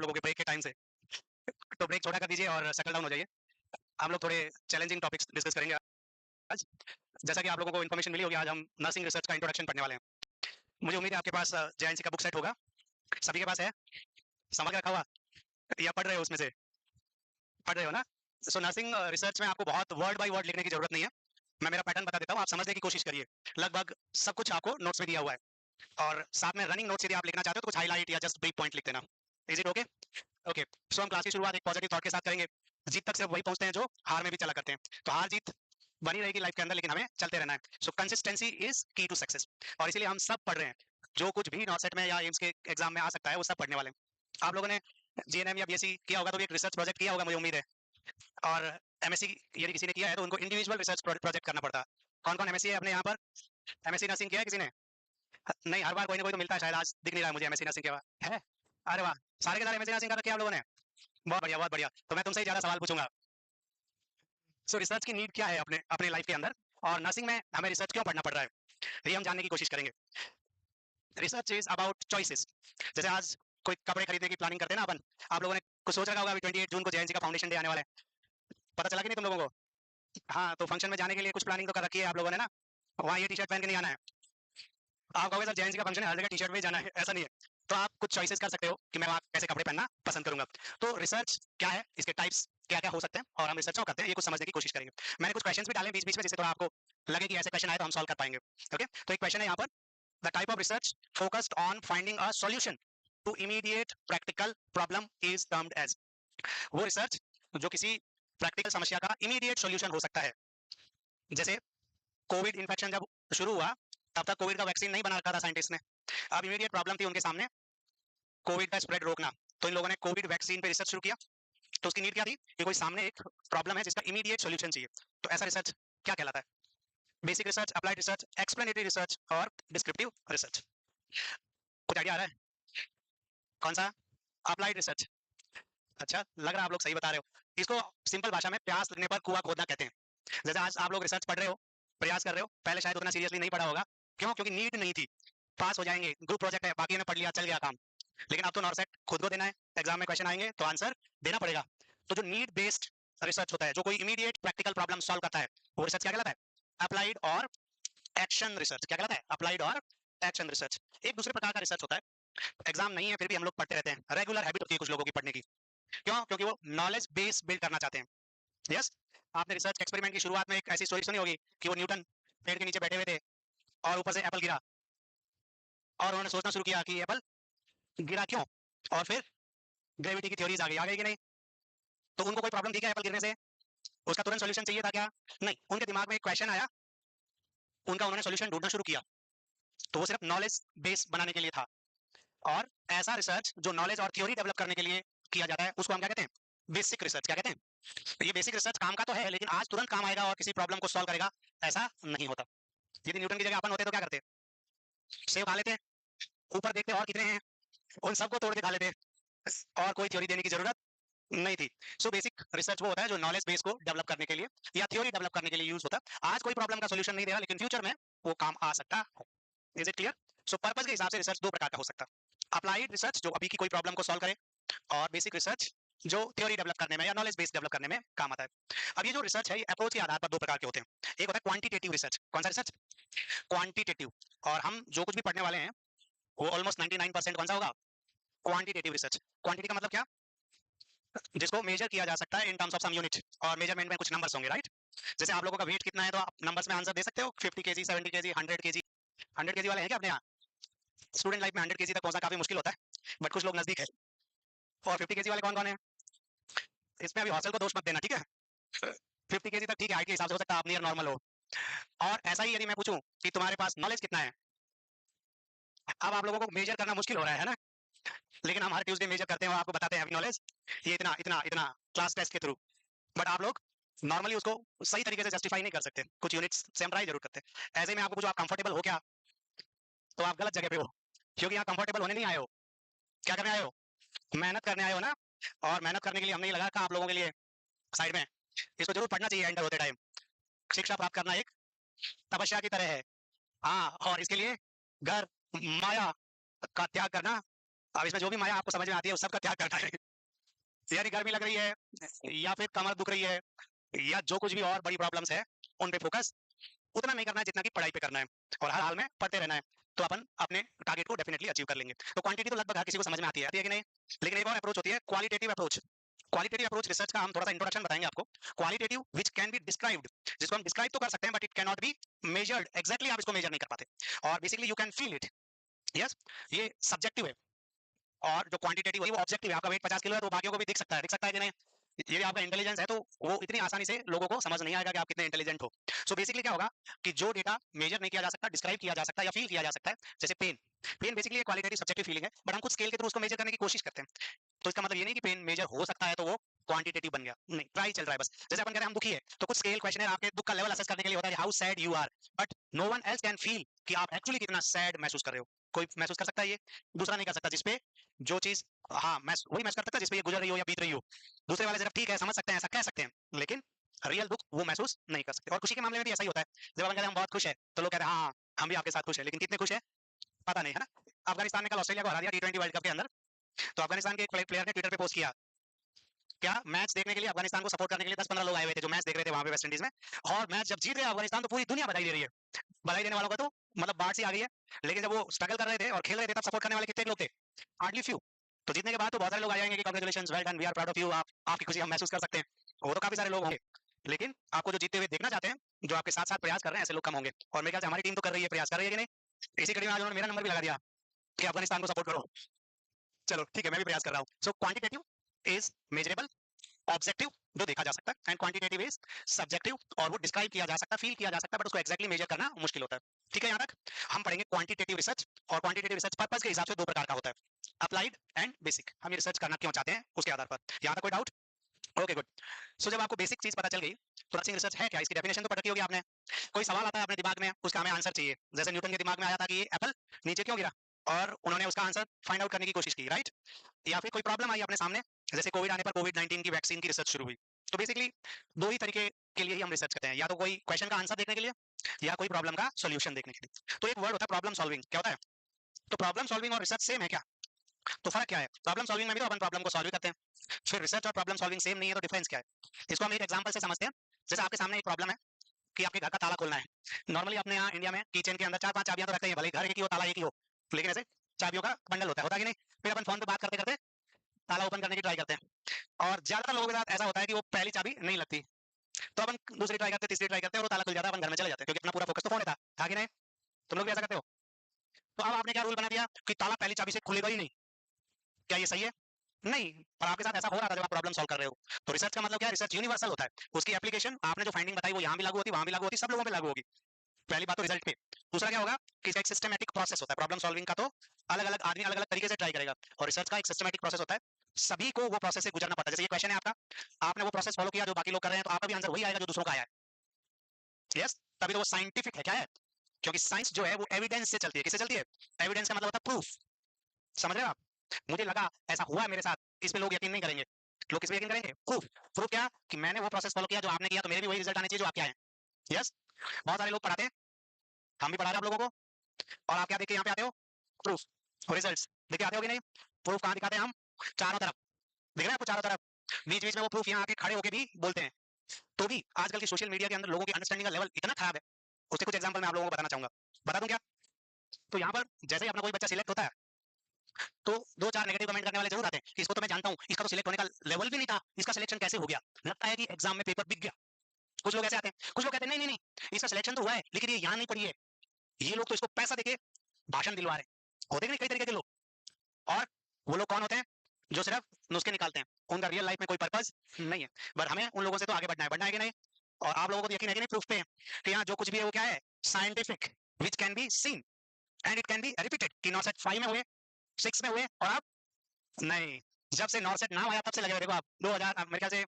लोगों के ब्रेक के टाइम से। तो ब्रेक छोटा कर दीजिए और सेटल डाउन हो जाइए। हम लोग थोड़े चैलेंजिंग टॉपिक्स डिस्कस करेंगे आज। जैसा कि आप लोगों को इन्फॉर्मेशन मिली होगी, आज हम नर्सिंग रिसर्च का इंट्रोडक्शन पढ़ने वाले हैं। मुझे उम्मीद है आपके पास जेएनसी का बुक सेट होगा। सभी के पास है? संभाल के रखा हुआ या पढ़ रहे हो उसमें से? पढ़ रहे हो ना? सो नर्सिंग रिसर्च में आपको बहुत वर्ड बाय वर्ड लिखने की जरूरत नहीं है। मैं मेरा पैटर्न बता देता हूँ, आप समझने की कोशिश करिए। लगभग सब कुछ आपको नोट्स में दिया हुआ है और साथ में रनिंग नोट्स यदि आप लिखना चाहते हो तो कुछ हाईलाइट या जस्ट ब्रीफ पॉइंट लिख देना। Is it okay? ओके। सो हम क्लास की शुरुआत एक पॉजिटिव थॉट के साथ करेंगे। जीत तक सिर्फ वही पहुंचते हैं जो हार में भी चला करते हैं। तो हार जीत बनी रहेगी लाइफ के अंदर, लेकिन हमें चलते रहना है। सो कंसिस्टेंसी इज की टू सक्सेस। और इसीलिए हम सब पढ़ रहे हैं। जो कुछ भी नॉर्सेट में या एम्स के एग्जाम में आ सकता है वो सब पढ़ने वाले हैं। आप लोगों ने जीएनएम या बीएससी किया होगा तो भी एक रिसर्च प्रोजेक्ट किया होगा, मुझे उम्मीद है। और एमएससी यदि किसी ने किया है तो उनको इंडिविजुअल रिसर्च प्रोजेक्ट करना पड़ता है। कौन कौन एमएससी है अपने यहाँ पर? एमएससी नर्सिंग किया है किसी ने? नहीं, हर बार कोई ना कोई तो मिलता है, शायद आज दिख नहीं रहा है मुझे एमएससी नर्सिंग किया हुआ है। अरे वाह, सारे के सारे एमएससी नर्सिंग कर रखे हैं आप लोगों ने। बहुत बढ़िया, बहुत बढ़िया। तो मैं तुमसे ही ज्यादा सवाल पूछूंगा। सो रिसर्च की नीड क्या है अपने अपने लाइफ के अंदर, और नर्सिंग में हमें रिसर्च क्यों पढ़ना पड़ रहा है, ये हम जानने की कोशिश करेंगे। Research is about choices. जैसे आज कोई कपड़े खरीदने की प्लानिंग करते हैं ना अपन, आप लोगों ने कुछ सोच रखा होगा अभी 28 जून को जेएनसी का फाउंडेशन डे आने वाला है। पता चला कि नहीं तुम लोगों को? हाँ, तो फंक्शन में जाने के लिए कुछ प्लानिंग तो कर रखी है आप लोगों ने ना। वहाँ ये टी शर्ट पहन के नहीं आना है। आप कहोगे सर जेएनसी का फंक्शन है, हर जगह टी शर्ट में ही जाना है, ऐसा नहीं है। तो आप कुछ चॉइसेस कर सकते हो कि मैं वहाँ कैसे कपड़े पहनना पसंद करूंगा। तो रिसर्च क्या है, इसके टाइप्स क्या क्या हो सकते हैं और हम रिसर्च क्यों करते हैं, ये कुछ समझने की कोशिश करेंगे। मैंने कुछ क्वेश्चंस भी डाले बीच बीच में, जिससे थोड़ा आपको लगे कि ऐसे क्वेश्चन आए तो हम सॉल्व कर पाएंगे। ओके, तो एक क्वेश्चन है यहाँ पर, the type of research focused on finding a solution to immediate practical problem is termed as. वो रिसर्च जो किसी प्रैक्टिकल समस्या का इमीडिएट सॉल्यूशन हो सकता है। जैसे कोविड इन्फेक्शन जब शुरू हुआ, तब तक कोविड का वैक्सीन नहीं बना रखा था साइंटिस्ट ने। अब इमीडिएट प्रॉब्लम थी उनके सामने, कोविड का स्प्रेड रोकना। तो इन लोगों ने कोविड वैक्सीन पे रिसर्च शुरू किया। तो उसकी नीड क्या थी कि कोई सामने एक प्रॉब्लम है जिसका इमीडिएट सॉल्यूशन चाहिए। तो ऐसा रिसर्च क्या कहलाता है? Basic research, applied research, explanatory research और डिस्क्रिप्टिव रिसर्च। कुछ आइडिया आ रहा है? कौन सा? Applied research. अच्छा, लग रहा है आप लोग सही बता रहे हो। इसको सिंपल भाषा में प्यास लगने पर कुआं खोदना कहते हैं। जैसे आज आप लोग रिसर्च पढ़ रहे हो, प्रयास कर रहे हो, पहले शायद उतना सीरियसली नहीं पढ़ा होगा। क्यों? क्योंकि नीड नहीं थी। पास हो जाएंगे, ग्रुप प्रोजेक्ट है, बाकी ने पढ़ लिया, चल गया काम। लेकिन अब तो नॉर्सेट खुद को देना है, एग्जाम में क्वेश्चन आएंगे तो आंसर देना पड़ेगा। तो जो नीड बेस्ड रिसर्च होता है, जो कोई इमीडिएट प्रैक्टिकल प्रॉब्लम सॉल्व करता है, वो रिसर्च क्या कहलाता है? अप्लाइड और एक्शन रिसर्च। क्या कहलाता है? अप्लाइड और एक्शन रिसर्च। एक दूसरे प्रकार का रिसर्च होता है। एग्जाम नहीं है फिर भी हम लोग पढ़ते रहते हैं, रेगुलर हैबिट होती है कुछ लोगों की पढ़ने की। क्यों? क्योंकि वो नॉलेज बेस बिल्ड करना चाहते हैं। यस, आपने रिसर्च एक्सपेरिमेंट की शुरुआत में एक ऐसी स्टोरी सुनी होगी कि वो न्यूटन पेड़ के नीचे बैठे हुए थे और ऊपर से एप्पल गिरा, और उन्होंने सोचना शुरू किया कि एप्पल गिरा क्यों, और फिर ग्रेविटी की थ्योरीज आ गई कि नहीं। तो उनको कोई प्रॉब्लम थी क्या एप्पल गिरने से? उसका तुरंत सॉल्यूशन चाहिए था क्या? नहीं, उनके दिमाग में एक क्वेश्चन आया, उनका उन्होंने सॉल्यूशन ढूंढना शुरू किया। तो वो सिर्फ नॉलेज बेस बनाने के लिए था। और ऐसा रिसर्च जो नॉलेज और थ्योरी डेवलप करने के लिए किया जाता है, उसको हम क्या कहते हैं? Basic research. क्या कहते हैं? तो ये बेसिक रिसर्च काम का तो है, लेकिन आज तुरंत काम आएगा और किसी प्रॉब्लम को सॉल्व करेगा, ऐसा नहीं होता। यदि न्यूटन की जगह अपन होते तो क्या करते? सेब खा लेते, ऊपर देखते और कितने हैं, उन सबको तोड़ के खा लेते, और कोई थ्योरी देने की जरूरत नहीं थी। सो बेसिक रिसर्च वो होता है जो नॉलेज बेस को डेवलप करने के लिए या थ्योरी डेवलप करने के लिए यूज होता है। आज कोई प्रॉब्लम का सॉल्यूशन नहीं दे रहा, लेकिन फ्यूचर में वो काम आ सकता है। Is it clear? So purpose के हिसाब से रिसर्च दो प्रकार का हो सकता है। अप्लाइड रिसर्च जो अभी की कोई प्रॉब्लम को सॉल्व करे, और बेसिक रिसर्च जो थ्योरी डेवलप करने में या नॉलेज बेस डेवलप करने में काम आता है। अब ये जो रिसर्च है, ये अप्रोच के आधार पर दो प्रकार के होते हैं। एक होता है क्वांटिटेटिव रिसर्च। कौन सा रिसर्च? क्वांटिटेटिव। और हम जो कुछ भी पढ़ने वाले हैं वो ऑलमोस्ट 99% कौन सा होगा? Quantitative research. क्वांटिटी का मतलब क्या? जिसको मेजर किया जा सकता है in terms of some unit, और मेजरमेंट में कुछ नंबर्स होंगे, राइट? जैसे आप लोगों का वेट कितना है तो आप नंबर्स में आंसर दे सकते हो, 50 केजी, 70 केजी, 100 केजी। 100 केजी वाले हैं क्या अपने यहाँ? स्टूडेंट लाइफ में 100 केजी तक पहुंचना काफी मुश्किल होता है, बट कुछ लोग नजदीक है। और 50 केजी वाले कौन कौन है? इसमें अभी हॉस्टल को दोष मत देना, ठीक है? 50 केजी तक ठीक है, हाइट के हिसाब से हो सकता है आप नियर नॉर्मल हो। और ऐसा ही यदि मैं पूछूं कि तुम्हारे पास नॉलेज कितना है, अब आप लोगों को मेजर करना मुश्किल हो रहा है ना, लेकिन हम हर ट्यूसडे मेजर करते हैं और आपको बताते हैं अभी नॉलेज ये इतना इतना इतना क्लास टेस्ट के थ्रू। बट आप लोग नॉर्मली उसको सही तरीके से जस्टिफाई नहीं कर सकते, कुछ यूनिट्स से हम ट्राई जरूर करते हैं। ऐसे में आपको पूछो आप कंफर्टेबल हो क्या, तो आप गलत जगह पे हो, क्योंकि यहाँ कंफर्टेबल होने नहीं आए हो। क्या करने आए हो? मेहनत करने आए हो ना। और मेहनत करने के लिए हमने ये लगा रखा आप लोगों के लिए साइड में, इसको जरूर पढ़ना चाहिए एंटर होते टाइम। शिक्षा प्राप्त करना एक तपस्या की तरह है। हाँ, और इसके लिए घर माया का त्याग करना अब इसमें जो भी माया आपको समझ में आती है उस सबका त्याग करना है। यानी गर्मी लग रही है या फिर कमर दुख रही है या जो कुछ भी और बड़ी प्रॉब्लम्स है, उन पे फोकस उतना नहीं करना है जितना कि पढ़ाई पे करना है, और हर हाल में पढ़ते रहना है। तो अपन अपने टारगेट को डेफिनेटली अचीव कर लेंगे। तो क्वांटिटी तो लगभग हर किसी को समझ में आती है कि नहीं? लेकिन एक और अप्रोच होती है qualitative approach. Qualitative approach research का हम थोड़ा सा इंट्रोडक्शन बताएंगे आपको। Qualitative which can be described, जिसको हम डिस्क्राइब तो कर सकते हैं but it can not be measured, exactly आप इसको मेजर नहीं कर पाते, और basically you can feel it. Yes, ये सब्जेक्टिव है। और जो क्वांटिटेटिव है वो ऑब्जेक्टिव है। आपका वेट 50 किलो है तो बाकियों को भी दिख सकता है कि नहीं? ये आपका इंटेलिजेंस है तो वो इतनी आसानी से लोगों को समझ नहीं आएगा कि आप कितने इंटेलिजेंट हो। सो बेसिकली क्या होगा कि जो डेटा मेजर नहीं किया जा सकता, डिस्क्राइब किया जा सकता है या फील किया जा सकता है, जैसे पेन। पेन बेसिकली एक क्वालिटेटिव सब्जेक्टिव फीलिंग है, बट हम कुछ स्केल के थ्रू उसको मेजर करने की कोशिश करते हैं। तो इसका मतलब ये नहीं कि पेन मेजर हो सकता है तो वो क्वांटिटेटिव बन गया, नहीं, ट्राई चल रहा है बस। जैसे अपन कह रहे हैं हम दुखी है तो कुछ स्केल क्वेश्चन है आपके दुख का लेवल असेस करने के लिए होता है, how sad you are, but no one else can feel कि आप एक्चुअली कितना सैड महसूस कर रहे हो। कोई महसूस कर सकता है ये, दूसरा नहीं कर सकता। जिसपे जो चीज, हाँ, मैं वही महसूस कर सकता है जिसपे ये गुजर रही हो या बीत रही हो। दूसरे वाले सिर्फ ठीक है समझ सकते हैं, ऐसा कह सकते हैं, लेकिन रियल दुख वो महसूस नहीं कर सकते। और खुशी के मामले में भी ऐसा ही होता है। जब हम कहते हैं हम बहुत खुश है तो लोग कहते हैं हाँ हम भी आपके साथ खुश है, लेकिन कितने खुश है पता नहीं, है ना? अफगानिस्तान ने कल ऑस्ट्रेलिया को हरा दिया T20 वर्ल्ड कप के अंदर। तो अफगानिस्तान के एक प्लेयर ने ट्विटर पे पोस्ट किया, क्या मैच देखने के लिए अफगानिस्तान को सपोर्ट करने के लिए 10-15 लोग आए हुए थे जो मैच देख रहे थे वहां पे वेस्ट इंडीज में। और मैच जब जीत गया अफगानिस्तान तो पूरी दुनिया बधाई दे रही है। बधाई देने वालों का तो मतलब बाढ़ सी आ गई है। लेकिन जब वो स्ट्रगल कर रहे थे और खेल रहे थे तब सपोर्ट करने वाले कितने लोग थे? Hardly few. तो जीतने के बाद तो बहुत सारे लोग आ जाएंगे कि congratulations, well done, we are proud of you, आप आपकी खुशी हम महसूस कर सकते हैं। वो तो काफी सारे लोग होंगे, लेकिन आपको जो जीतते हुए देखना चाहते हैं, जो आपके साथ साथ प्रयास कर रहे हैं, ऐसे लोग कम होंगे। और मेरे ख्याल से हमारी टीम तो कर रही है, प्रयास कर रही है कि नहीं? इसी कड़ी में आज उन्होंने मेरा नंबर भी लगा दिया कि अफगानिस्तान को सपोर्ट करो। चलो ठीक है, मैं भी प्रयास कर रहा हूँ। सो क्वांटिटेटिव इज मेजरेबल, ऑब्जेक्टिव जो देखा जा सकता है, एंड क्वांटिटेटिव इज सब्जेक्टिव, और वो डिस्क्राइब किया जा सकता है, फील किया जा सकता है, बट उसको एक्जैक्टली मेजर करना मुश्किल होता है। ठीक है, यहाँ तक हम पढ़ेंगे क्वांटिटेटिव रिसर्च। और क्वांटिटेटिव रिसर्च पर्पस के हिसाब से दो प्रकार का होता है, अप्लाइड एंड बेसिक। हम ये रिसर्च करना क्यों चाहते हैं उसके आधार पर। यहाँ तक कोई डाउट? Okay good. सो जब आपको बेसिक चीज पता चल गई तो नर्सिंग रिसर्च है क्या, इसकी डेफिनेशन तो पढ़ रखी होगी आपने। कोई सवाल आता है अपने दिमाग में, उसका हमें आंसर चाहिए। जैसे न्यूटन के दिमाग में आया था कि ये एप्पल नीचे क्यों गिरा, और उन्होंने उसका आंसर फाइंड आउट करने की कोशिश की, राइट? या फिर कोई प्रॉब्लम आई अपने सामने, जैसे कोविड आने पर कोविड-19 की वैक्सीन की रिसर्च शुरू हुई। तो बेसिकली दो ही तरीके के लिए ही हम रिसर्च करते हैं, या तो कोई क्वेश्चन का आंसर देखने के लिए या कोई प्रॉब्लम का सॉल्यूशन देखने के लिए। तो एक वर्ड होता है प्रॉब्लम सॉल्विंग, क्या होता है? तो प्रॉब्लम सॉल्विंग और रिसर्च सेम है क्या? तो फर्क क्या है? प्रॉब्लम सॉल्विंग में भी तो अपन प्रॉब्लम को सॉल्व करते हैं, फिर रिसर्च और प्रॉब्लम सॉल्विंग सेम नहीं है तो डिफरेंस क्या है? इसको हम एक एग्जांपल से समझते हैं। जैसे आपके सामने एक प्रॉब्लम है कि आपके घर का ताला खोलना है। नॉर्मली अपने यहाँ इंडिया में किचन के अंदर 4-5 चाबियां तो रखते हैं, भले ही घर एक ही हो, ताला एक ही हो, लेकिन ऐसे चाबियों का बंडल होता है कि नहीं? फिर अपन फोन पे बात करते करते ताला ओपन करने की ट्राई करते हैं, और ज्यादातर लोगों के साथ ऐसा होता है कि वो पहली चाबी नहीं लगती, तो अपन दूसरी ट्राई करते, तीसरी ट्राई करते और वो ताला खुल जाता है, अपन घर में चले जाते हैं, क्योंकि अपना पूरा फोकस तो फोन में था कि नहीं? तुम लोग भी ऐसा करते हो? तो अब आपने क्या रूल बना दिया कि ताला पहली चाबी से खुलेगा ही नहीं। क्या ये सही है? नहीं। पर आपके साथ ऐसा हो रहा था जब आप प्रॉब्लम सॉल्व कर रहे हो। तो रिसर्च का मतलब क्या है? रिसर्च यूनिवर्सल होता है, उसकी एप्लीकेशन आपने जो फाइंडिंग बताई वो यहाँ भी लागू होती, वहां भी लागू होती, सब लोगों पे लागू होगी। पहली बात तो रिजल्ट पे। दूसरा क्या होगा कि इसका एक सिस्टमैटिक प्रोसेस होता है। प्रॉब्लम सॉल्विंग का तो अलग अलग आदमी अलग अलग तरीके से ट्राई करेगा, और रिसर्च का एक सिस्टमैटिक प्रोसेस होता है, सभी को वो प्रोसेस से गुजरना पड़ता है। जैसे ये क्वेश्चन है आपका, आपने वो प्रोसेस फॉलो किया जो बाकी लोग कर रहे हैं, तो आपका भी आंसर वही आएगा जो दूसरों का आया है। यस, तभी तो वो साइंटिफिक है। क्या है? क्योंकि साइंस जो है वो एविडेंस से चलती है। किससे चलती है? एविडेंस का मतलब होता है प्रूफ। समझ रहे हो आप? मुझे लगा ऐसा हुआ है मेरे साथ, इस पे लोग यकीन नहीं करेंगे। लोग किस पे यकीन करेंगे? प्रूफ। प्रूफ क्या? कि मैंने वो प्रोसेस फॉलो किया जो आपने किया, तो मेरे भी वही रिजल्ट आने चाहिए जो आपके आए। यस, बहुत सारे लोग पढ़ाते हैं, हम भी पढ़ा रहे हैं आप लोगों को, और आप क्या देख के यहाँ पे आते हो? प्रूफ और रिजल्ट्स देख के आते हो कि नहीं? प्रूफ कहाँ दिखाते हैं हम? चारों तरफ। दिख रहा है आपको चारों तरफ? बीच बीच में वो प्रूफ यहाँ आके खड़े होके भी बोलते हैं। तो भी आजकल की सोशल मीडिया के अंदर लोगों की अंडरस्टैंडिंग का लेवल इतना खराब है, उसके कुछ एग्जांपल मैं आप लोगों को बताना चाहूंगा। बता दूं क्या? तो यहाँ पर जैसे ही अपना कोई बच्चा सिलेक्ट होता है, तो 2-4 नेगेटिव कमेंट करने वाले जरूर आते हैं कि इसको तो मैं जानता हूँ, इसका तो सिलेक्ट होने का लेवल भी नहीं था, इसका सिलेक्शन कैसे हो गया? लगता है कि एग्जाम में पेपर बिक गया। कुछ लोग ऐसे आते हैं, कुछ लोग कहते हैं नहीं नहीं नहीं, इसका सिलेक्शन तो हुआ है लेकिन ये यहाँ नहीं पढ़ी है। ये लोग तो इसको पैसा देके भाषण दिलवा रहे हैं। होते कि नहीं कई तरीके के लोग? और वो लोग कौन होते हैं? जो सिर्फ नुस्खे निकालते हैं, उनका रियल लाइफ में कोई पर्पस नहीं है। बट हमें उन लोगों से तो आगे बढ़ना है कि नहीं? और आप लोगों को तो यकीन है कि नहीं प्रूफ पे कि यहाँ जो कुछ भी है वो क्या है? Scientific, which can be seen and it can be repeated. कि नॉर्सेट 5 में हुए, 6 में हुए, और आप नहीं। जब से नॉर्सेट नाम आया तब से लगे हुए, देखो आप 2000 मेरे ख्याल से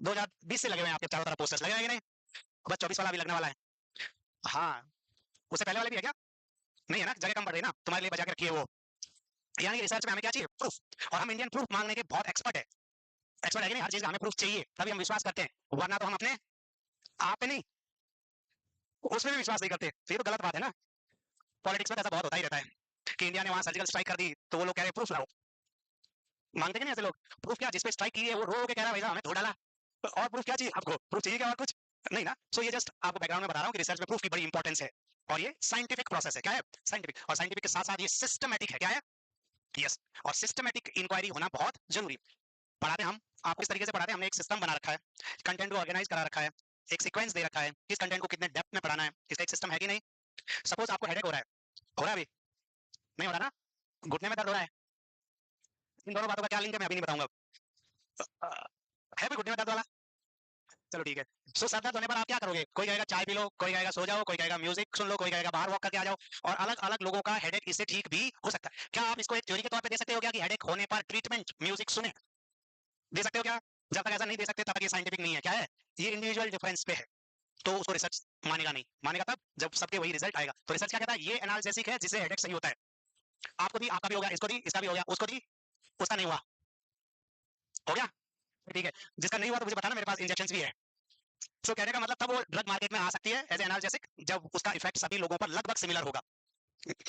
2020 से लगे हुए हैं आपके चारों तरफ पोस्टर्स लगे हुए हैं कि नहीं? बस 24 वाला भी लगने वाला है। हाँ, उससे पहले वाले भी है क्या? नहीं है ना, जगह कम पड़ रही है ना, तुम्हारे लिए बचा के रखिए वो। यानी रिसर्च में हमें क्या चाहिए? प्रूफ। और हम इंडियन प्रूफ मांगने के बहुत एक्सपर्ट है। एक्सपर्ट है कि नहीं? हर चीज का हमें प्रूफ चाहिए, तभी हम विश्वास करते हैं, वरना तो हम अपने आप पे नहीं, उसमें भी विश्वास नहीं करते। तो ये तो गलत बात है ना। पॉलिटिक्स में ऐसा बहुत होता ही रहता है कि इंडिया ने वहां सर्जिकल स्ट्राइक कर दी तो वो लोग कह रहे हैं प्रूफ लाओ। मांगते कि नहीं ऐसे लोग, प्रूफ क्या, जिसपे स्ट्राइक की है वो रो के कह रहा है भाई साहब हमें धो डाला, तो और प्रूफ क्या चाहिए आपको, प्रूफ चाहिए क्या और कुछ नहीं ना। सो ये जस्ट आपको बैकग्राउंड में बता रहा हूँ कि रिसर्च में प्रूफ की बड़ी इंपॉर्टेंस है, और ये साइंटिफिक प्रोसेस है। क्या है? साइंटिफिक, और साइंटिफिक के साथ साथ ये सिस्टमेटिक है। क्या है? यस। और सिस्टमेटिक इंक्वायरी होना बहुत जरूरी। पढ़ाते हम आपको इस तरीके से पढ़ाते हैं, हमने एक सिस्टम बना रखा है, कंटेंट को ऑर्गेनाइज करा रखा है, एक सीक्वेंस दे रखा है, किस कंटेंट को कितने डेप्थ में पढ़ाना है, इसका एक सिस्टम है कि नहीं। सपोज आपको हेडेक हो रहा है अभी, नहीं हो रहा ना, घुटने में दर्द हो रहा है, इन दोनों बातों का क्या लिंक है मैं अभी नहीं बताऊंगा। है कोई घुटने में दर्द वाला? चलो ठीक है। सो सर दर्द होने पर आप क्या करोगे, कोई कहेगा चाय पी लो, कोई कहेगा सो जाओ, कोई कहेगा म्यूजिक सुन लो, कोई कहेगा बाहर वॉक करके आ जाओ, और अलग अलग लोगों का हेडेक इससे ठीक भी हो सकता है। क्या आप इसको एक थ्योरी के तौर पे दे सकते हो क्या कि हेडेक होने पर ट्रीटमेंट म्यूजिक सुने, दे सकते हो क्या? जब तक ऐसा नहीं दे सकते तब तक ये साइंटिफिक नहीं है। क्या है? ये इंडिविजुअल डिफरेंस पे है, तो उसको रिसर्च मानेगा नहीं। मानेगा तब जब सबके वही रिजल्ट आएगा। तो रिसर्च क्या कहता है, ये एनालिसिस है जिससे हेडेक सही होता है। आपको दी, आपका भी हो गया, इसको दी, इसका भी हो गया, उसको दी, उसका नहीं हुआ, हो गया ठीक है। जिसका नहीं हुआ तो मुझे बताना, मेरे पास इंजेक्शन भी है। सो कहने का मतलब तब वो ड्रग मार्केट में आ सकती है एज एनाल्जेसिक, जब उसका इफेक्ट सभी लोगों पर लगभग सिमिलर होगा।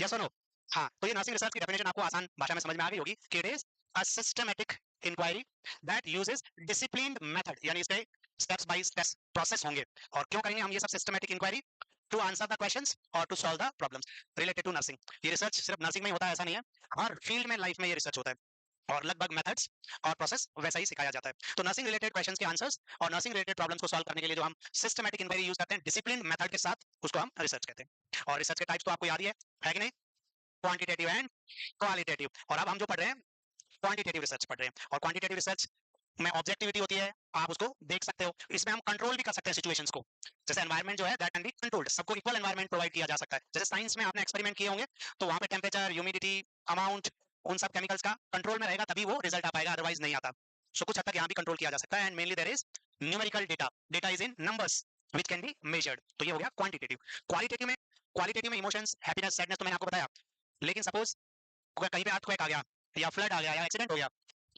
यस और नो? हाँ, तो ये नर्सिंग रिसर्च की डेफिनेशन आपको आसान भाषा में समझ में आ गई होगी कि it is a systematic inquiry that uses disciplined method, यानी इसके स्टेप्स बाय स्टेप्स प्रोसेस होंगे। और क्यों करेंगे हम ये सब systematic inquiry? To answer the questions और to solve the problems related to nursing. ये रिसर्च सिर्फ नर्सिंग में ही होता है ऐसा नहीं है, हर फील्ड में लाइफ में ये रिसर्च होता है, और लगभग मेथड्स और प्रोसेस वैसा ही सिखाया जाता है। तो नर्सिंग रिलेटेड क्वेश्चंस के आंसर्स और नर्सिंग रिलेटेड प्रॉब्लम्स को सॉल्व करने के लिए जो हम सिस्टमैटिक इंक्वायरी यूज करते हैं डिसिप्लिन मेथड के साथ, उसको हम रिसर्च कहते हैं। और रिसर्च के टाइप्स तो आपको याद ही है कि नहीं? Quantitative and qualitative. और अब हम जो पढ़ रहे हैं क्वांटिटेटिव रिसर्च पढ़ रहे हैं, और क्वांटिटेटिव रिसर्च में ऑब्जेक्टिविटी होती है, आप उसको देख सकते हो, इसमें हम कंट्रोल भी कर सकते हैं सिचुएशंस को। जैसे एनवायरनमेंट जो है दैट कैन बी कंट्रोल्ड, सबको इक्वल एनवायरनमेंट प्रोवाइड किया जा सकता है। जैसे साइंस में आपने एक्सपेरिमेंट किए होंगे, तो वहां पे टेम्परेचर, ह्यूमिडिटी, अमाउंट, उन सब केमिकल्स का कंट्रोल में रहेगा तभी वो रिजल्ट आ पाएगा, अदरवाइज नहीं आता। सो कुछ हद तक यहाँ भी कंट्रोल किया जा सकता है, and mainly there is numerical data, data is in numbers which can be measured. तो ये हो गया क्वांटिटेटिव। क्वालिटेटिव में इमोशंस, हैप्पीनेस, सैडनेस तो मैंने आपको बताया, लेकिन सपोज कहीं पे अर्थक्वेक आ गया, या फ्लड आ गया, या एक्सीडेंट हो गया,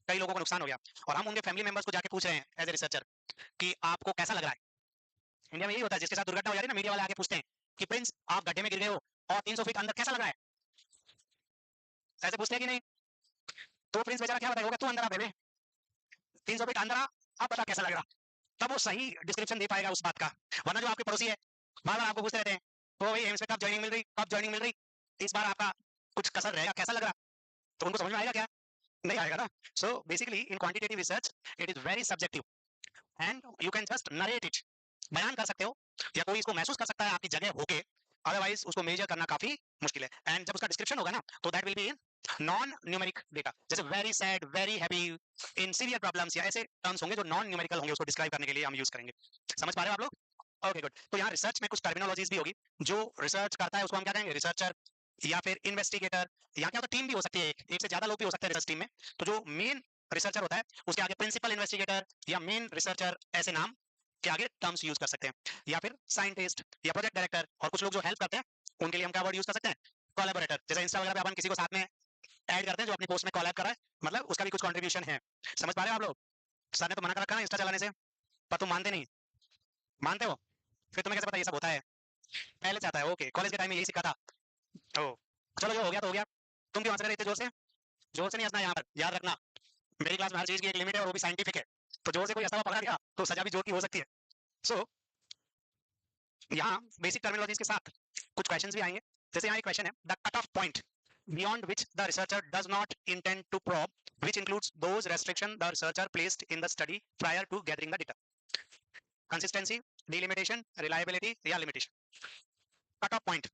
कई लोगों को नुकसान हो गया, और हम उनके फैमिली मेंबर्स को जाके पूछ रहे हैं एज ए रिसर्चर कि आपको कैसा लग रहा है। इंडिया में यही होता है, जिसके साथ दुर्घटना हो जाती है ना, मीडिया वाले आके पूछते हैं कि प्रिंस आप गड्ढे में गिर गए हो और 300 फीट अंदर, कैसा लग रहा है? ऐसे पूछते हैं कि नहीं? तो प्रिंस बेचारा क्या बताएगा, तू अंदर आ बेबे, 300 फीट अंदर आ, अब बता कैसा लग रहा। तब वो सही डिस्क्रिप्शन दे पाएगा उस बात का। वरना जो आपके पड़ोसी है बार बार आपको पूछते रहते हैं, तो भाई एम्स में कब ज्वाइनिंग मिल रही, कब ज्वाइनिंग मिल रही, इस बार आपका कुछ कसर रहेगा, कैसा लग रहा, तो उनको समझ में आएगा क्या? नहीं आएगा ना। So basically in quantitative research it is very subjective, and you can just narrate it, बयान कर सकते हो, या कोई इसको महसूस कर सकता है आपकी जगह होके, अदरवाइज उसको मेजर करना काफी मुश्किल है। एंड जब उसका डिस्क्रिप्शन होगा ना, तो that will be in non numeric data, जैसे very sad, very happy, in severe problems, या ऐसे टर्म्स होंगे जो नॉन न्यूमेरिकल होंगे, उसको डिस्क्राइब करने के लिए हम यूज करेंगे। समझ पा रहे हो आप लोग? Okay good. तो यहाँ रिसर्च में कुछ टर्मिनोलॉजीज भी होगी। जो रिसर्च करता है उसको हम क्या कहेंगे, रिसर्चर या फिर इन्वेस्टिगेटर, या क्या होता है, टीम भी हो सकती है, एक से ज्यादा लोग भी हो सकते हैं रिसर्च टीम में। तो जो मेन रिसर्चर होता है उसके आगे प्रिंसिपल इन्वेस्टिगेटर या मेन रिसर्चर, ऐसे नाम के आगे टर्म्स यूज कर सकते हैं, या फिर साइंटिस्ट या प्रोजेक्ट डायरेक्टर। और कुछ लोग जो हेल्प करते हैं उनके लिए हम क्या वर्ड यूज कर सकते हैं, कोलैबोरेटर। जैसे इंस्टा वगैरह पे अपन किसी को साथ में ऐड करते हैं जो अपनी पोस्ट में कोलैब कर रहा है, मतलब उसका भी कुछ कंट्रीब्यूशन है। समझ पा रहे हो आप लोग? सर ने तो मना कर रखा है इंस्टा चलाने से, पर तुम मानते नहीं, मानते हो? फिर तुम्हें कैसे पता ये सब होता है? पहले से आता है। ओके, कॉलेज के टाइम में यही सीखा था। ओ चलो, जो हो गया तो हो गया। तुम क्यों हंस रहे थे जोर से? जोर से नहीं हंसना यहाँ पर, याद रखना। मेरी क्लास में हर चीज की एक लिमिट है, और वो भी साइंटिफिक है। तो जोर से कोई हंसा हुआ पकड़ा गया तो सजा भी जोर की हो सकती है। सो यहाँ बेसिक टर्मिनोलॉजीज के साथ कुछ क्वेश्चंस भी आएंगे। जैसे यहाँ एक क्वेश्चन है, the cut off point beyond which the researcher does not intend to probe, which includes those restrictions the researcher placed in the study prior to gathering the data. Consistency, delimitation, reliability या limitation. Cut off point,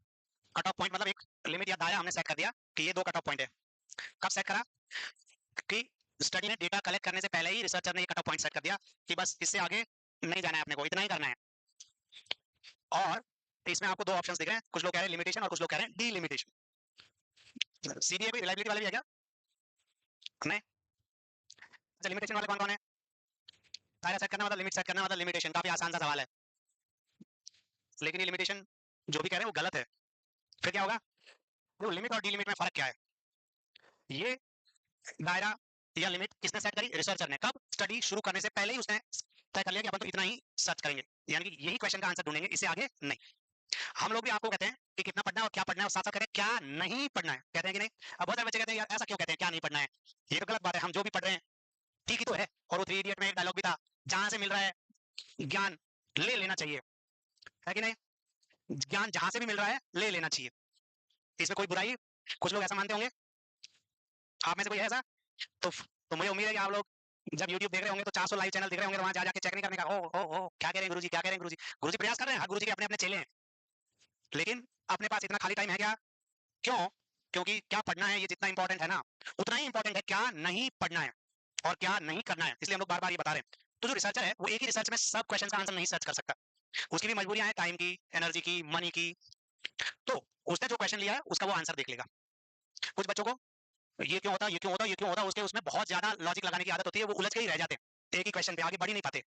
cut off point मतलब एक limit या दायरा हमने set कर दिया कि ये दो कट ऑफ पॉइंट है। कब सेट करा? कि स्टडी में डेटा कलेक्ट करने से पहले ही रिसर्चर ने ये कट ऑफ पॉइंट सेट कर दिया कि बस इससे आगे नहीं जाना है, अपने को इतना ही करना है। और इसमें आपको दो ऑप्शंस दिख रहे हैं, कुछ लोग कह रहे हैं लिमिटेशन और कुछ लोग कह रहे हैं डीलिमिटेशन। सीडीए भी रिलायबिलिटी वाला भी है क्या? नहीं? अच्छा, लिमिटेशन वाले कौन कौन है? दायरा सेट करना मतलब लिमिट सेट करना मतलब लिमिटेशन, काफी आसान सा सवाल है, लेकिन ये लिमिटेशन जो भी कह रहे हैं वो गलत है। फिर क्या होगा? वो लिमिट और डीलिमिट में फर्क क्या है? ये दायरा या लिमिट किसने सेट करी? रिसर्चर ने। कब? स्टडी शुरू करने से पहले ही उसने तय कर लिया कि अपन तो इतना ही सर्च करेंगे, यानी कि यही क्वेश्चन का आंसर ढूंढेंगे, इससे आगे नहीं। हम लोग भी आपको कहते हैं कि कितना पढ़ना है और क्या पढ़ना है, और साथ साथ कहते हैं क्या नहीं पढ़ना है, कहते हैं कि नहीं। अब बहुत सारे बच्चे कहते हैं यार ऐसा क्यों कहते हैं क्या नहीं पढ़ना है, ये तो गलत बात है, हम जो भी पढ़ रहे हैं ठीक ही तो है। और वो थ्री इडियट में एक डायलॉग भी था, जहां से मिल रहा है ज्ञान ले लेना चाहिए, है कि नहीं। ज्ञान जहां से भी मिल रहा है ले लेना चाहिए, इसमें कोई बुराई, कुछ लोग ऐसा मानते होंगे, आप में से कोई है ऐसा? तो मुझे उम्मीद है कि आप लोग जब YouTube देख रहे होंगे तो 400 लाइव चैनल दिख रहे होंगे, वहां जा जाके चेक नहीं करने का, ओ क्या कह रहे हैं गुरुजी, क्या कह रहे हैं गुरुजी। गुरुजी प्रयास कर रहे हैं, हाँ गुरुजी के अपने अपने चेले हैं, लेकिन अपने पास इतना खाली टाइम है क्या? क्यों? क्योंकि क्या पढ़ना है ये जितना इंपॉर्टेंट है ना, उतना ही इंपॉर्टेंट है क्या नहीं पढ़ना है और क्या नहीं करना है, इसलिए हम लोग बार बार ये बता रहे हैं। तो जो रिसर्चर है वो एक ही रिसर्च में सब क्वेश्चन का आंसर नहीं सर्च कर सकता, उसकी भी मजबूरियां हैं, टाइम की, एनर्जी की, मनी की। तो उसने जो क्वेश्चन लिया है उसका वो आंसर देख लेगा। कुछ बच्चों को ये क्यों होता, ये क्यों होता, ये क्यों होता, उसके उसमें बहुत ज्यादा लॉजिक लगाने की आदत होती है, वो उलझ के ही रह जाते हैं एक ही क्वेश्चन पे, आगे बढ़ ही नहीं पाते।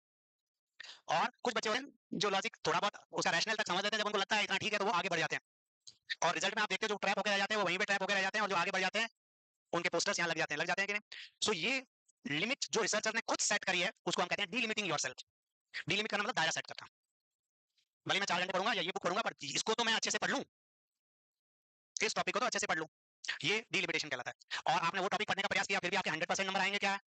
और कुछ बच्चे होते हैं जो लॉजिक थोड़ा बहुत उसका रैशनल तक समझ लेते हैं, जब उनको लगता है इतना ठीक है तो वो आगे बढ़ जाते हैं, और रिजल्ट में आप देखते हो जो ट्रैप होकर रह जाते हैं वो वहीं पे ट्रैप होकर रह जाते हैं, और जो आगे बढ़ जाते हैं उनके पोस्टर्स यहाँ लग जाते हैं कि नहीं। सो ये लिमिट जो रिसर्चर ने खुद सेट करी है उसको हम कहते हैं डीलिमिटिंग योरसेल्फ। डीलिमिट करना मतलब दायरा सेट करना। भले मैं 4 घंटे पढ़ूंगा या ये बुक पढ़ूंगा, पर इसको तो मैं अच्छे से पढ़ लूं, इस टॉपिक को तो अच्छे से पढ़ लूं, ये डीलिमिटेशन कहलाता है। और आपने वो टॉपिक पढ़ने का प्रयास किया, फिर भी आपके 100% नंबर आएंगे क्या?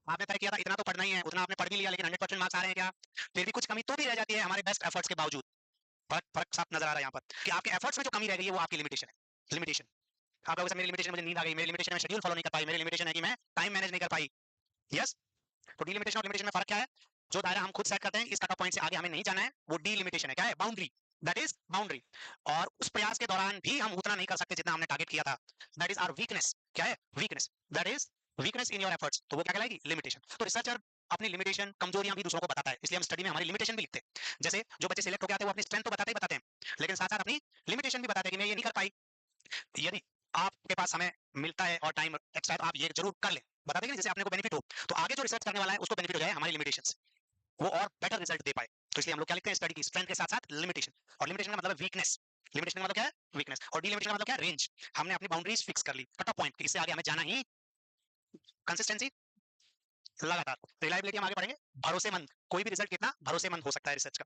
आपने तय किया था इतना तो पढ़ना ही है, उतना आपने पढ़ भी लिया, लेकिन 100% मार्क्स आ रहे हैं क्या? फिर भी कुछ कमी तो भी रह जाती है हमारे बेस्ट एफर्ट्स के बावजूद। फर्क फर्क साफ नजर आ रहा है यहाँ पर कि आपके एफर्ट्स में जो कमी रह गई है वो आपकी लिमिटेशन है। लिमिटेशन आप लोगों से, मेरी लिमिटेशन मुझे नींद आ गई, मेरी लिमिटेशन में शेड्यूल फॉलो नहीं कर पाई, मेरी लिमिटेशन है कि मैं टाइम मैनेज नहीं कर पाई। यस, तो डीलिमिटेशन और लिमिटेशन में फर्क क्या है? जो दायरा हम खुद सेट करते हैं, इस कट ऑफ पॉइंट से आगे हमें नहीं जाना है, वो डीलिमिटेशन है। क्या है? Boundary, that is boundary. और उस प्रयास के दौरान भी हम उतना नहीं कर सकते जितना हमने टारगेट किया था, दैट इज आवर वीकनेस। क्या है? Weakness, that is weakness in your efforts, तो वो क्या कहलाएगी? लिमिटेशन। तो रिसर्चर अपनी लिमिटेशन, कमजोरियां भी दूसरों को बताता है, इसलिए हम स्टडी में हमारी लिमिटेशन भी लिखते हैं। जैसे जो बच्चे सिलेक्ट होकर आते हैं वो अपनी स्ट्रेंथ तो बताते ही बताते हैं, लेकिन साथ साथ अपनी लिमिटेशन भी बताते हैं कि मैं ये नहीं कर पाई। यदि आपके पास समय मिलता है और टाइम एक्स्ट्रा है तो आप ये जरूर कर लें, बता देंगे जैसे आपने को बेनिफिट हो, तो आगे जो रिसर्च करने वाला है उसको बेनिफिट हो जाए हमारी लिमिटेशन, वो और बेटर रिजल्ट दे पाए। तो इसलिए हम लोग क्या लिखते हैं स्टडी की स्ट्रेंथ के साथ साथ लिमिटेशन। और लिमिटेशन का मतलब है वीकनेस, लिमिटेशन का मतलब क्या है? वीकनेस। और डीलिमिटेशन का मतलब क्या है? रेंज। हमने अपनी बाउंड्रीज फिक्स कर ली, कट ऑफ पॉइंट, इससे आगे हमें जाना ही। कंसिस्टेंसी, लगातार। रिलायबिलिटी हम आगे बढ़ेंगे, भरोसेमंद, कोई भी रिजल्ट कितना भरोसेमंद हो सकता है रिसर्च का।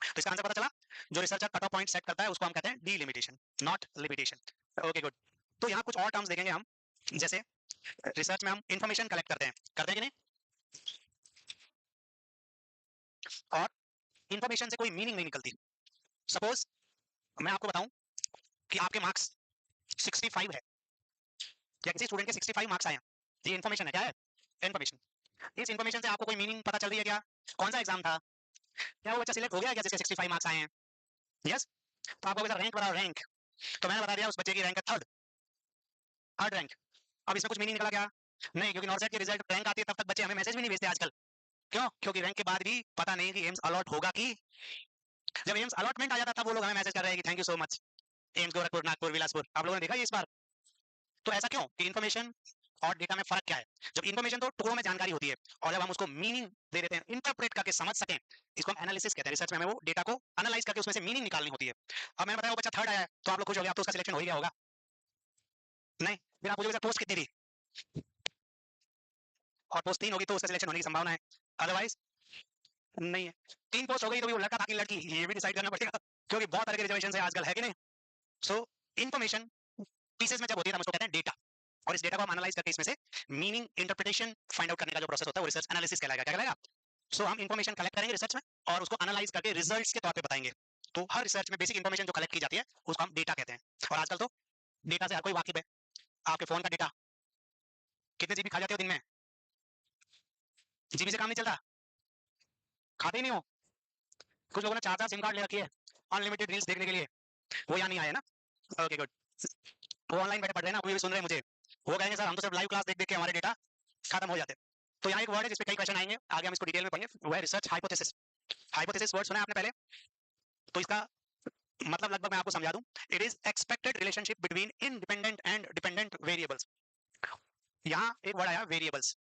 तो इसका आंसर पता चला, जो researcher cut off point set करता है उसको हम कहते हैं delimitation, not limitation. Okay good. तो यहाँ कुछ और टर्म्स देखेंगे हम, जैसे रिसर्च में हम इंफॉर्मेशन कलेक्ट करते हैं कि नहीं, और इंफॉर्मेशन से कोई मीनिंग नहीं निकलती। सपोज मैं आपको बताऊं कि आपके मार्क्स 65 है, या किसी स्टूडेंट के 65 मार्क्स आए हैं, ये इन्फॉर्मेशन है। क्या है? इन्फॉर्मेशन। इस इन्फॉर्मेशन से आपको कोई मीनिंग पता चल रही है क्या? कौन सा एग्जाम था? क्या वो बच्चा सिलेक्ट हो गया क्या जिसके 65 मार्क्स आए हैं? यस। तो आपको रैंक बताओ, रैंक। तो मैंने बता दिया उस बच्चे की रैंक है थर्ड, थर्ड रैंक। अब इसमें कुछ मीनिंग निकला क्या? नहीं, क्योंकि नॉर्सेट की रिजल्ट रैंक आती है तब तक बच्चे हमें मैसेज भी नहीं भेजते आजकल। क्यों? क्योंकि रैंक के बाद भी पता नहीं कि एम्स अलॉट होगा कि, जब एम्स अलॉटमेंट आ जाता तब वो लोग हमें मैसेज कर रहे हैं कि thank you so much, AIIMS Gorakhpur, Nagpur, Bilaspur. आप लोगों ने देखा ये इस बार? तो ऐसा क्यों कि इन्फॉर्मेशन और डेटा में फर्क क्या है? जब इन्फॉर्मेशन तो टुकड़ों में जानकारी होती है, और जब हम उसको मीनिंग दे देते हैं, इंटरप्रेट करके समझ सकें, इसको हम एनालिसिस कहते हैं। रिसर्च में हमें वो डेटा को एनालाइज करके उसमें से मीनिंग निकालनी होती है। अब मैंने बताया वो बच्चा थर्ड आया है तो आप लोग खुश हो गए, अब तो उसका सिलेक्शन हो ही गया होगा। नहीं, फिर आप मुझे पोस्ट कितनी थी, और पोस्ट 3 होगी तो उसका सिलेक्शन होने की संभावना है, अदरवाइज नहीं है। 3 पोस्ट हो गई तो भी वो लड़का था कि लड़की, ये भी डिसाइड करना पड़ेगा, क्योंकि बहुत तरह के रिजर्वेशन है आजकल, है कि नहीं। सो इन्फॉर्मेशन पीसेस में जब होती है हम उसको कहते हैं डेटा, और इस डेटा को हम एनालाइज करके इसमें से मीनिंग इंटरप्रिटेशन फाइंड आउट करने का जो प्रोसेस होता है वो रिसर्च एनालिसिस कहलाएगा। क्या कहलाएगा? सो हम इन्फॉर्मेशन कलेक्ट करेंगे रिसर्च में, और उसको एनालाइज करके रिजल्ट्स के तौर पे बताएंगे। तो हर रिसर्च में बेसिक इन्फॉर्मेशन जो कलेक्ट की जाती है उसको हम डेटा कहते हैं। और आजकल तो डेटा से हर कोई वाकिफ है। आपके फोन का डेटा, कितने जीबी खा जाते हो दिन में? जीबी से काम नहीं चलता, खाते ही नहीं हो। कुछ लोगों ने 4 4 सिम कार्ड ले रखी है अनलिमिटेड रील्स देखने के लिए, वो यहाँ नहीं आए ना। Okay good. वो ऑनलाइन बैठे पढ़ रहे हैं ना, वो भी सुन रहे हैं मुझे, वो कहेंगे सर हम तो सिर्फ लाइव क्लास देख देख के हमारे डेटा खत्म हो जाते हैं। तो यहाँ एक वर्ड है जिसपे कई क्वेश्चन आएंगे, आगे हम इसको डिटेल में पढ़ेंगे, वो है रिसर्च हाइपोथेसिस। हाइपोथेसिस वर्ड सुना है आपने पहले? तो इसका मतलब लगभग मैं आपको समझा दूं, it is expected relationship between independent and dependent variables. यहाँ एक वर्ड आया वेरिएबल्स,